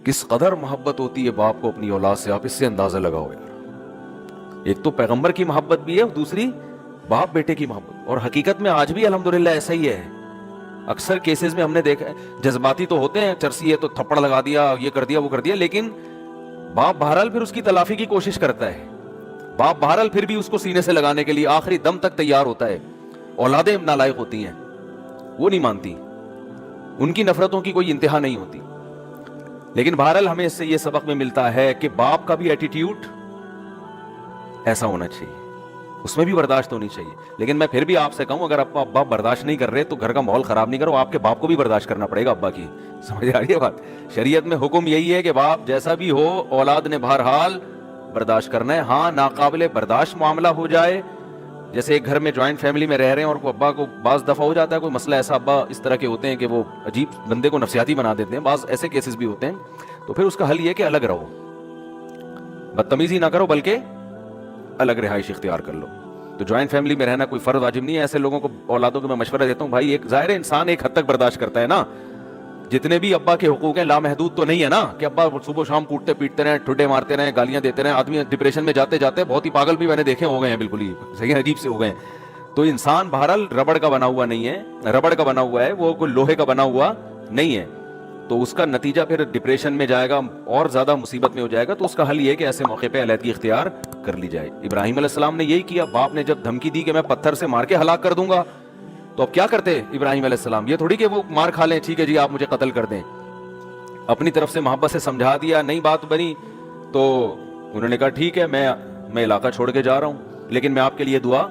کس قدر محبت ہوتی ہے باپ کو اپنی اولاد سے, آپ اس سے اندازہ لگاؤ یار. ایک تو پیغمبر کی محبت بھی ہے اور دوسری باپ بیٹے کی محبت. اور حقیقت میں آج بھی الحمدللہ ایسا ہی ہے. اکثر کیسز میں ہم نے دیکھا ہے جذباتی تو ہوتے ہیں, چرسی ہے تو تھپڑ لگا دیا, یہ کر دیا وہ کر دیا, لیکن باپ بہرحال پھر اس کی تلافی کی کوشش کرتا ہے. باپ بہرحال پھر بھی اس کو سینے سے لگانے کے لیے آخری دم تک تیار ہوتا ہے. اولادیں نالائق ہوتی ہیں, وہ نہیں مانتی, ان کی نفرتوں کی کوئی انتہا نہیں ہوتی. لیکن بہرحال ہمیں اس سے یہ سبق میں ملتا ہے کہ باپ کا بھی ایٹیٹیوڈ ایسا ہونا چاہیے, اس میں بھی برداشت ہونی چاہیے. لیکن میں پھر بھی آپ سے کہوں, اگر ابا برداشت نہیں کر رہے تو گھر کا ماحول خراب نہیں کرو, آپ کے باپ کو بھی برداشت کرنا پڑے گا ابا کی. سمجھ آ رہی ہے بات؟ شریعت میں حکم یہی ہے کہ باپ جیسا بھی ہو اولاد نے بہرحال برداشت کرنا ہے. ہاں ناقابل برداشت معاملہ ہو جائے, جیسے ایک گھر میں جوائنٹ فیملی میں رہ رہے ہیں اور ابا کو بعض دفعہ ہو جاتا ہے کوئی مسئلہ ایسا, ابا اس طرح کے ہوتے ہیں کہ وہ عجیب بندے کو نفسیاتی بنا دیتے ہیں, بعض ایسے کیسز بھی ہوتے ہیں, تو پھر اس کا حل یہ کہ الگ رہو, بدتمیزی نہ کرو بلکہ الگ رہائش اختیار کر لو. تو جوائنٹ فیملی میں رہنا کوئی فرض واجب نہیں ہے. ایسے لوگوں کو, اولادوں کو میں مشورہ دیتا ہوں, بھائی ایک ظاہر انسان ایک حد تک برداشت کرتا ہے نا, جتنے بھی ابا کے حقوق ہیں لامحدود تو نہیں ہے نا کہ ابا صبح شام کوٹتے پیٹتے رہے, ٹھڈے مارتے رہے, گالیاں دیتے رہے. آدمی ڈپریشن میں جاتے جاتے بہت ہی پاگل بھی میں نے دیکھے ہو گئے ہیں, بالکل ہی صحیح عجیب سے ہو گئے ہیں. تو انسان بہرحال ربڑ کا بنا ہوا نہیں ہے, ربڑ کا بنا ہوا ہے, وہ کوئی لوہے کا بنا ہوا نہیں ہے. تو اس کا نتیجہ پھر ڈپریشن میں جائے گا اور زیادہ مصیبت میں ہو جائے گا. تو اس کا حل یہ ہے کہ ایسے موقع پہ علیحدگی اختیار کر لی جائے. ابراہیم علیہ السلام نے یہی کیا. باپ نے جب دھمکی دی کہ میں پتھر سے مار کے ہلاک کر دوں گا, تو اب کیا کرتے ابراہیم علیہ السلام؟ یہ تھوڑی کہ وہ مار کھا لیں, ٹھیک ہے جی آپ مجھے قتل کر دیں. اپنی طرف سے محبت سے سمجھا دیا, نہیں بات بنی تو انہوں نے کہا ٹھیک ہے میں علاقہ چھوڑ کے جا رہا ہوں, لیکن میں آپ کے لیے دعا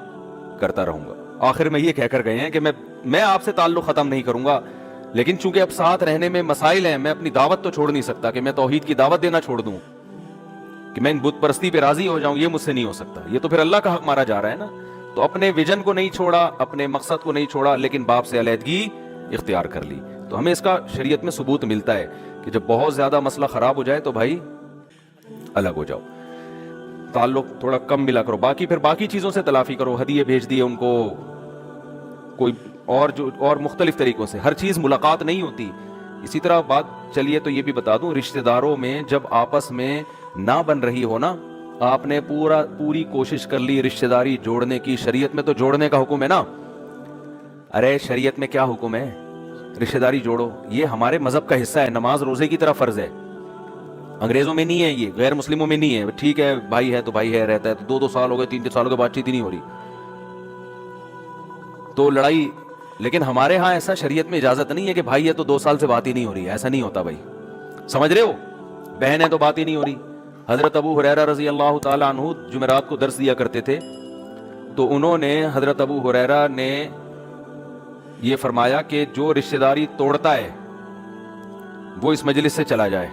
کرتا رہوں گا. آخر میں یہ کہہ کر گئے ہیں کہ میں آپ سے تعلق ختم نہیں کروں گا, لیکن چونکہ اب ساتھ رہنے میں مسائل ہیں, میں اپنی دعوت تو چھوڑ نہیں سکتا کہ میں توحید کی دعوت دینا چھوڑ دوں, کہ میں ان بت پرستی پہ راضی ہو جاؤں, یہ مجھ سے نہیں ہو سکتا. یہ تو پھر اللہ کا حق مارا جا رہا ہے نا. تو اپنے ویژن کو نہیں چھوڑا, اپنے مقصد کو نہیں چھوڑا, لیکن باپ سے علیحدگی اختیار کر لی. تو ہمیں اس کا شریعت میں ثبوت ملتا ہے کہ جب بہت زیادہ مسئلہ خراب ہو جائے تو بھائی الگ ہو جاؤ, تعلق تھوڑا کم ملا کرو. باقی پھر باقی چیزوں سے تلافی کرو, ہدیے بھیج دیے ان کو, کوئی اور مختلف طریقوں سے. ہر چیز ملاقات نہیں ہوتی. اسی طرح بات چلیے تو یہ بھی بتا دوں, رشتہ داروں میں جب آپس میں نہ بن رہی ہو نا, آپ نے پوری کوشش کر لی رشتہ داری جوڑنے کی, شریعت میں تو جوڑنے کا حکم ہے نا. ارے شریعت میں کیا حکم ہے؟ رشتہ داری جوڑو. یہ ہمارے مذہب کا حصہ ہے, نماز روزے کی طرح فرض ہے. انگریزوں میں نہیں ہے, یہ غیر مسلموں میں نہیں ہے. ٹھیک ہے بھائی ہے تو بھائی ہے, رہتا ہے تو 2 سال ہو گئے, 3 سالوں کے بات چیت ہی نہیں ہو رہی تو لڑائی. لیکن ہمارے ہاں ایسا شریعت میں اجازت نہیں ہے کہ بھائی ہے تو 2 سال سے بات ہی نہیں ہو رہی, ایسا نہیں ہوتا بھائی. سمجھ رہے ہو؟ بہن ہے تو بات ہی نہیں ہو رہی. حضرت ابو ہریرہ رضی اللہ تعالی عنہ جمعرات کو درس دیا کرتے تھے, تو انہوں نے, حضرت ابو ہریرہ نے یہ فرمایا کہ جو رشتہ داری توڑتا ہے وہ اس مجلس سے چلا جائے.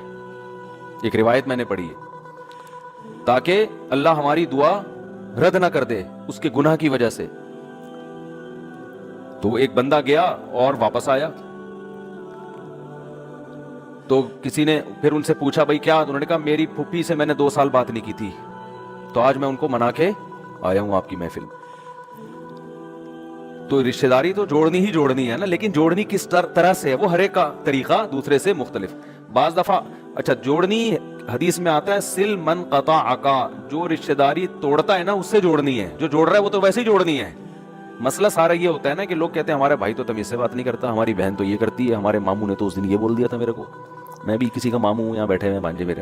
ایک روایت میں نے پڑھی ہے, تاکہ اللہ ہماری دعا رد نہ کر دے اس کے گناہ کی وجہ سے. تو ایک بندہ گیا اور واپس آیا, تو کسی نے پھر ان سے پوچھا بھائی کیا؟ انہوں نے کہا میری پھوپھی سے میں نے 2 سال بات نہیں کی تھی, تو آج میں ان کو منا کے آیا ہوں آپ کی محفل. تو رشتہ داری تو جوڑنی ہی جوڑنی ہے نا, لیکن جوڑنی کس طرح سے ہے وہ ہر ایک کا طریقہ دوسرے سے مختلف. بعض دفعہ اچھا جوڑنی, حدیث میں آتا ہے سل من قطعک, جو رشتہ داری توڑتا ہے نا اس سے جوڑنی ہے, جو جوڑ رہا ہے وہ تو ویسے ہی جوڑنی ہے. مسئلہ سارا یہ ہوتا ہے نا کہ لوگ کہتے ہیں ہمارا بھائی تو تمیز سے بات نہیں کرتا, ہماری بہن تو یہ کرتی ہے, ہمارے ماموں نے تو اس دن یہ بول دیا تھا میرے کو. میں بھی کسی کا ماموں ہوں, یہاں بیٹھے ہوئے بانجے میرے,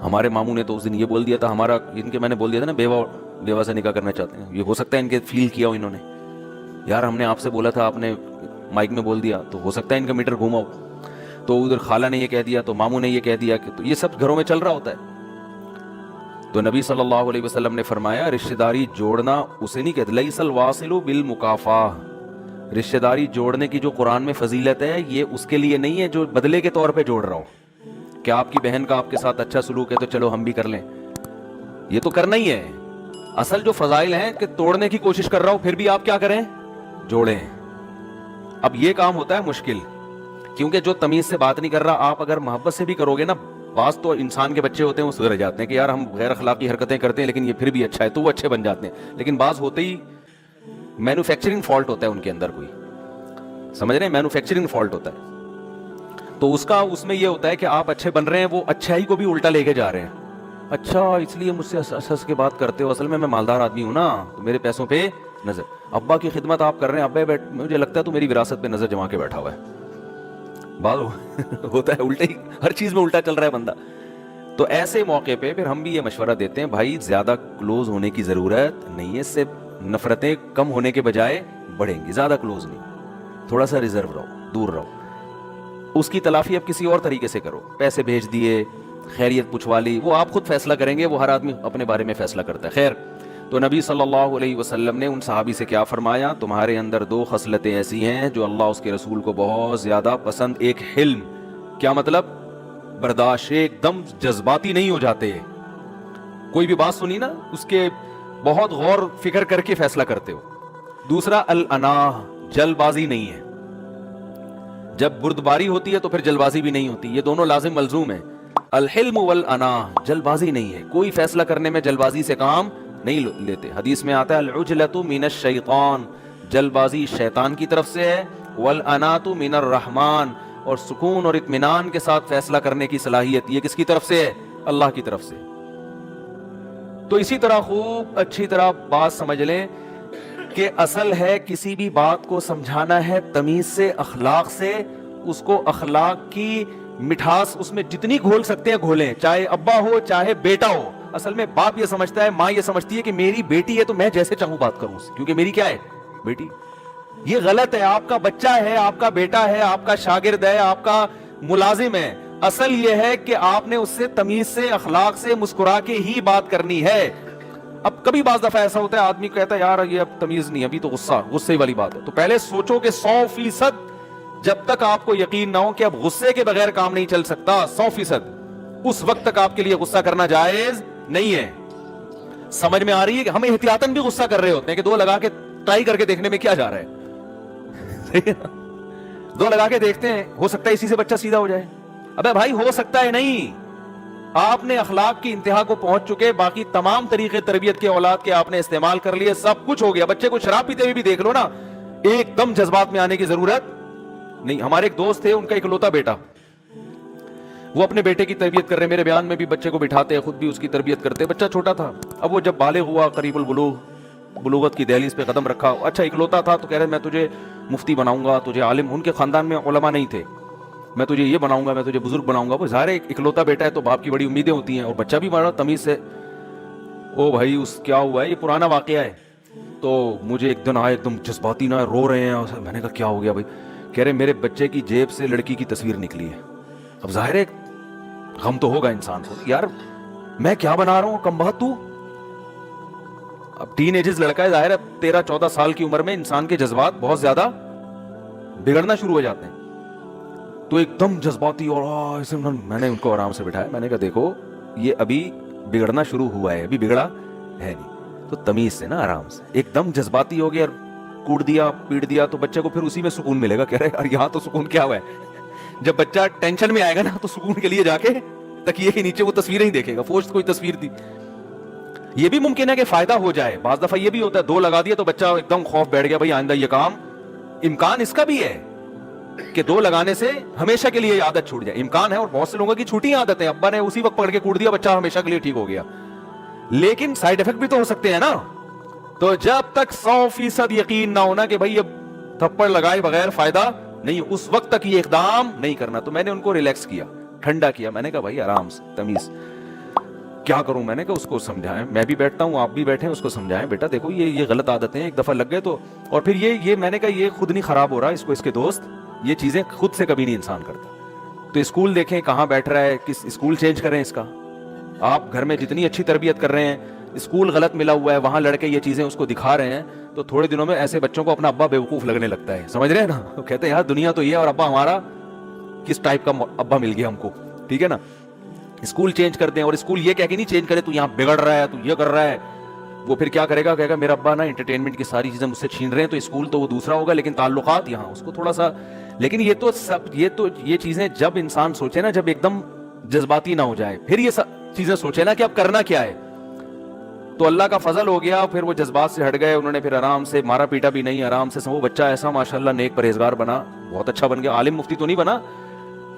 ہمارے ماموں نے تو اس دن یہ بول دیا تھا, ہمارا ان کے میں نے بول دیا تھا نا بیوہ سے نکاح کرنا چاہتے ہیں. یہ ہو سکتا ہے ان کے فیل کیا ہو انہوں نے, یار ہم نے آپ سے بولا تھا, آپ نے مائک میں بول دیا, تو ہو سکتا ہے ان کا میٹر گھوما ہو. تو ادھر خالہ نے یہ کہہ دیا, تو ماموں نے یہ کہہ دیا, کہ تو یہ سب گھروں میں چل رہا ہوتا ہے. تو نبی صلی اللہ علیہ وسلم نے فرمایا رشتہ داری جوڑنا اسے نہیں کہتے, لیس الواصل بالمکافاہ, رشتہ داری جوڑنے کی جو قرآن میں فضیلت ہے یہ اس کے لیے نہیں ہے جو بدلے کے طور پہ جوڑ رہا ہو, کہ آپ کی بہن کا آپ کے ساتھ اچھا سلوک ہے تو چلو ہم بھی کر لیں, یہ تو کرنا ہی ہے. اصل جو فضائل ہیں کہ توڑنے کی کوشش کر رہا ہو پھر بھی آپ کیا کریں, جوڑیں. اب یہ کام ہوتا ہے مشکل, کیونکہ جو تمیز سے بات نہیں کر رہا, آپ اگر محبت سے بھی کرو گے نا, بعض تو انسان کے بچے ہوتے ہیں وہ سدھر جاتے ہیں کہ یار ہم غیر اخلاقی حرکتیں کرتے ہیں لیکن یہ پھر بھی اچھا ہے, تو وہ اچھے بن جاتے ہیں. لیکن بعض ہوتے ہی مینوفیکچرنگ فالٹ ہوتا ہے ان کے اندر, کوئی سمجھ رہے ہیں, مینوفیکچرنگ فالٹ ہوتا ہے. تو اس میں یہ ہوتا ہے کہ آپ اچھے بن رہے ہیں, وہ اچھائی کو بھی الٹا لے کے جا رہے ہیں. اچھا اس لیے مجھ سے ہنس کے بات کرتے ہو, اصل میں مالدار آدمی ہوں نا, تو میرے پیسوں پہ نظر. ابا کی خدمت آپ کر رہے ہیں, ابا مجھے لگتا ہے تو میری وراثت پہ نظر جما کے بیٹھا ہوا ہے. بات ہوتا ہے الٹا ہی, ہر چیز میں الٹا چل رہا ہے بندہ. تو ایسے موقع پہ پھر ہم بھی یہ مشورہ دیتے ہیں, بھائی زیادہ کلوز ہونے کی ضرورت نہیں ہے, اس سے نفرتیں کم ہونے کے بجائے بڑھیں گی. زیادہ کلوز نہیں, تھوڑا سا ریزرو رہو, دور رہو. اس کی تلافی اب کسی اور طریقے سے کرو, پیسے بھیج دیے, خیریت پوچھوا لی, وہ آپ خود فیصلہ کریں گے, وہ ہر آدمی اپنے بارے میں فیصلہ کرتا ہے. خیر, تو نبی صلی اللہ علیہ وسلم نے ان صحابی سے کیا فرمایا, تمہارے اندر 2 خصلتیں ایسی ہیں جو اللہ اس کے رسول کو بہت زیادہ پسند. ایک حلم, کیا مطلب, برداشت, ایک دم جذباتی نہیں ہو جاتے, کوئی بھی بات سنی نا اس کے بہت غور فکر کر کے فیصلہ کرتے ہو. دوسرا الاناہ, جلد بازی نہیں ہے, جب بردباری ہوتی ہے تو پھر جلد بازی بھی نہیں ہوتی, یہ دونوں لازم ملزوم ہیں. الحلم والاناہ, جلد بازی نہیں ہے, کوئی فیصلہ کرنے میں جلد بازی سے کام نہیں لیتے. حدیث میں آتا ہے العجلۃ من الشیطان, جلد بازی شیطان کی طرف سے ہے, والاناۃ من الرحمن, اور سکون اور اطمینان کے ساتھ فیصلہ کرنے کی صلاحیت یہ کس کی طرف سے ہے, اللہ کی طرف سے. تو اسی طرح خوب اچھی طرح بات سمجھ لیں کہ اصل ہے کسی بھی بات کو سمجھانا ہے تمیز سے, اخلاق سے, اس کو اخلاق کی مٹھاس اس میں جتنی گھول سکتے ہیں گھولیں, چاہے ابا ہو چاہے بیٹا ہو. اصل میں باپ یہ سمجھتا ہے, ماں یہ سمجھتی ہے کہ میری بیٹی ہے تو میں جیسے چاہوں بات کروں اس, کیونکہ میری کیا ہے, بیٹی. یہ غلط ہے, آپ کا بچہ ہے, آپ کا بیٹا ہے, آپ کا شاگرد ہے, آپ کا ملازم ہے. اصل یہ ہے کہ آپ نے اس سے تمیز سے, اخلاق سے, مسکرا کے ہی بات کرنی ہے. اب کبھی بعض دفعہ ایسا ہوتا ہے آدمی کہتا ہے یار یہ اب تمیز نہیں, ابھی تو غصے والی بات ہے. تو پہلے سوچو کہ 100% جب تک آپ کو یقین نہ ہو کہ اب غصے کے بغیر کام نہیں چل سکتا, 100%, اس وقت تک آپ کے لیے غصہ کرنا جائز نہیں ہے. سمجھ میں آ رہی ہے کہ ہم احتیاطاً بھی غصہ کر رہے ہوتے ہیں کہ 2 لگا کے ٹرائی کر کے دیکھنے میں کیا جا رہا ہے, 2 لگا کے دیکھتے ہیں, ہو سکتا ہے اسی سے بچہ سیدھا ہو جائے. ابے بھائی ہو سکتا ہے نہیں, آپ نے اخلاق کی انتہا کو پہنچ چکے, باقی تمام طریقے تربیت کے اولاد کے آپ نے استعمال کر لیے, سب کچھ ہو گیا. بچے کو شراب پیتے ہوئے بھی دیکھ لو نا, ایک دم جذبات میں آنے کی ضرورت نہیں. ہمارے ایک دوست تھے, ان کا اکلوتا بیٹا, وہ اپنے بیٹے کی تربیت کر رہے, میرے بیان میں بھی بچے کو بٹھاتے ہیں, خود بھی اس کی تربیت کرتے. بچہ چھوٹا تھا, اب وہ جب بالغ ہوا, قریب البلوغ, بلوغت کی دہلیز پہ قدم رکھا, اچھا اکلوتا تھا, تو کہہ رہے میں تجھے مفتی بناؤں گا, تجھے عالم, ان کے خاندان میں علماء نہیں تھے, میں تجھے یہ بناؤں گا, میں تجھے بزرگ بناؤں گا. وہ ظاہر ہے اکلوتا بیٹا ہے تو باپ کی بڑی امیدیں ہوتی ہیں, اور بچہ بھی بڑا تمیز سے. او بھائی اس کیا ہوا ہے, یہ پرانا واقعہ ہے. تو مجھے ایک دن آئے, ایک دم جذباتی نہ, رو رہے ہیں. میں نے کہا کیا ہو گیا بھائی, کہہ رہے میرے بچے کی جیب سے لڑکی کی تصویر نکلی ہے. اب ظاہر ہے غم تو ہوگا انسان کو, یار میں کیا بنا رہا ہوں, کم بہت تو. اب ٹین ایجز لڑکا ہے, ظاہر ہے 13-14 سال کی عمر میں انسان کے جذبات بہت زیادہ بگڑنا شروع ہو جاتے ہیں. تو ایک دم جذباتی, اور میں نے ان کو آرام سے بٹھایا, میں نے کہا دیکھو یہ ابھی بگڑنا شروع ہوا ہے, ابھی بگڑا ہے نہیں, تو تمیز سے نا, آرام سے. ایک دم جذباتی ہو گیا, کوٹ دیا, پیٹ دیا, تو بچے کو پھر اسی میں سکون ملے گا. کہہ رہے یار یہاں تو سکون کیا ہوا ہے, جب بچہ ٹینشن میں آئے گا نا تو سکون کے لیے جا کے تکیے کے نیچے وہ تصویریں ہی دیکھے گا, فوج کوئی تصویر تھی. یہ بھی ممکن ہے کہ فائدہ ہو جائے, بعض دفعہ یہ بھی ہوتا ہے 2 لگا دیا تو بچہ ایک دم خوف بیٹھ گیا, بھائی آئندہ یہ کام, امکان اس کا بھی ہے کہ 2 لگانے سے ہمیشہ کے لیے عادت چھوٹ جائے, امکان ہے. اور بہت سے لوگوں کی چھوٹی عادت ہے, ابا نے اسی وقت پکڑ کے کوٹ دیا, بچہ ہمیشہ کے لیے ٹھیک ہو گیا. لیکن سائیڈ افیکٹ بھی تو ہو سکتے ہیں نا. تو جب تک 100% یقین نہ ہونا کہ بھائی اب تھپڑ لگائے بغیر فائدہ نہیں, اس وقت تک یہ اقدام نہیں کرنا. تو میں نے ان کو ریلیکس کیا, ٹھنڈا کیا, میں نے کہا بھائی آرام سے, تمیز. کیا کروں, میں نے کہا اس کو سمجھائیں, میں بھی بیٹھتا ہوں, آپ بھی بیٹھیں, اس کو سمجھائیں, بیٹا دیکھو یہ غلط عادتیں ہیں, ایک دفعہ لگ گئے تو. اور پھر یہ میں نے کہا یہ خود نہیں خراب ہو رہا, اس کو اس کے دوست, یہ چیزیں خود سے کبھی نہیں انسان کرتا. تو اسکول دیکھیں کہاں بیٹھ رہا ہے, کس اسکول چینج کریں اس کا. آپ گھر میں جتنی اچھی تربیت کر رہے ہیں, اسکول غلط ملا ہوا ہے, وہاں لڑکے یہ چیزیں اس کو دکھا رہے ہیں, تو تھوڑے دنوں میں ایسے بچوں کو اپنا ابا بیوقوف لگنے لگتا ہے, سمجھ رہے ہیں نا. وہ کہتے ہیں یار دنیا تو یہ ہے, اور ابا ہمارا کس ٹائپ کا ابا مل گیا ہم کو, ٹھیک ہے نا. اسکول چینج کر دیں, اور اسکول یہ کہہ کے نہیں چینج کرے تو یہاں بگڑ رہا ہے, تو یہ کر رہا ہے. وہ پھر کیا کرے گا, کہے گا میرا ابا نا انٹرٹینمنٹ کی ساری چیزیں مجھ سے چھین رہے ہیں, تو اسکول تو وہ دوسرا ہوگا, لیکن تعلقات یہاں, اس کو تھوڑا سا. لیکن یہ چیزیں جب انسان سوچے نا, جب ایک دم جذباتی نہ ہو جائے, پھر یہ چیزیں سوچے نا کہ اب کرنا کیا ہے, تو اللہ کا فضل ہو گیا. پھر وہ جذبات سے ہٹ گئے, انہوں نے پھر آرام سے, مارا پیٹا بھی نہیں, آرام سے. وہ بچہ ایسا ماشاءاللہ نیک پرہیزگار بنا, بہت اچھا بن گیا. عالم مفتی تو نہیں بنا,